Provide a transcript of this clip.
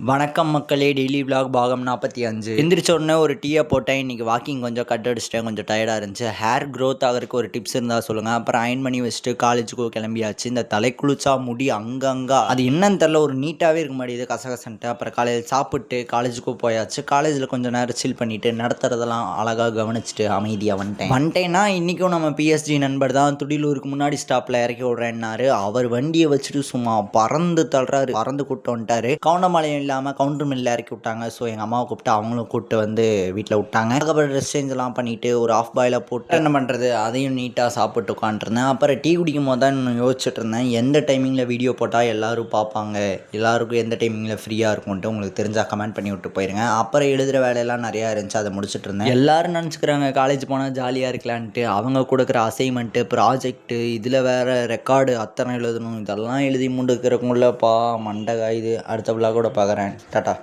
வணக்கம் மக்களே, daily vlog பாகம் 45. எந்திரிச்ச உடனே ஒரு டீயை போட்டேன். இன்றைக்கி வாக்கிங் கொஞ்சம் கட் அடிச்சிட்டேன், கொஞ்சம் டயர்டாக இருந்துச்சு. ஹேர் க்ரோத் ஆகிறதுக்கு ஒரு டிப்ஸ் இருந்தால் சொல்லுங்கள். அப்புறம் அயன் பண்ணி வச்சுட்டு காலேஜுக்கு கிளம்பியாச்சு. இந்த தலை குளிச்சா முடி அங்கங்கே அது என்னன்னு தெரில, ஒரு நீட்டாகவே இருக்க மாட்டேது, கசகசன்ட்டு. அப்புறம் காலையில் சாப்பிட்டு காலேஜுக்கு போயாச்சு. காலேஜில் கொஞ்சம் நேரம் சில் பண்ணிவிட்டு நடத்துறதெல்லாம் அழகாக கவனிச்சுட்டு அமைதியாக வந்துட்டேன்னா இன்றைக்கும் நம்ம பிஎஸ்ஜி நண்பர் தான் துடிலூருக்கு முன்னாடி ஸ்டாப்பில் இறக்கி விட்றேன்னாரு. அவர் வண்டியை வச்சுட்டு சும்மா பறந்து தள்ளுறாரு, பறந்து கூப்பிட்டு வந்துட்டார். கவுண்டமலையும் இல்லாமல் கவுண்டர் மில்லில் இறக்கி விட்டாங்க. ஸோ எங்கள் அம்மாவை கூப்பிட்டு அவங்களும் கூப்பிட்டு வந்து வீட்டில் விட்டாங்க. அதுக்கப்புறம் ட்ரெஸ் சேஞ்செல்லாம் பண்ணிவிட்டு ஒரு ஆஃப் பாயில் போட்டு என்ன பண்ணுறது, அதையும் நீட்டாக சாப்பிட்டு உட்காந்துருந்தேன். அப்புறம் டீ குடிக்கும் போது தான் யோசிச்சுட்டு இருந்தேன், எந்த டைமிங்கில் வீடியோ போட்டால் எல்லோரும் பார்ப்பாங்க, எல்லாருக்கும் எந்த டைமிங்கில் ஃப்ரீயாக இருக்கும்ன்ட்டு உங்களுக்கு தெரிஞ்சால் கமெண்ட் பண்ணி விட்டு போயிருங்க. அப்புறம் எழுதுகிற வேலையெல்லாம் நிறையா இருந்துச்சு, அதை முடிச்சுட்டு இருந்தேன். எல்லோரும் நினச்சிக்கிறாங்க காலேஜ் போனால் ஜாலியாக இருக்கலான்ட்டு. அவங்க கொடுக்குற அசைன்மெண்ட்டு, ப்ராஜெக்ட்டு, இதில் வேறு ரெக்கார்டு அத்தனை எழுதணும். இதெல்லாம் எழுதி முடிக்கிறக்குள்ளப்பா மண்டை காயுது. அடுத்த விழா கூட பார்க்குறேன். டாட்டா.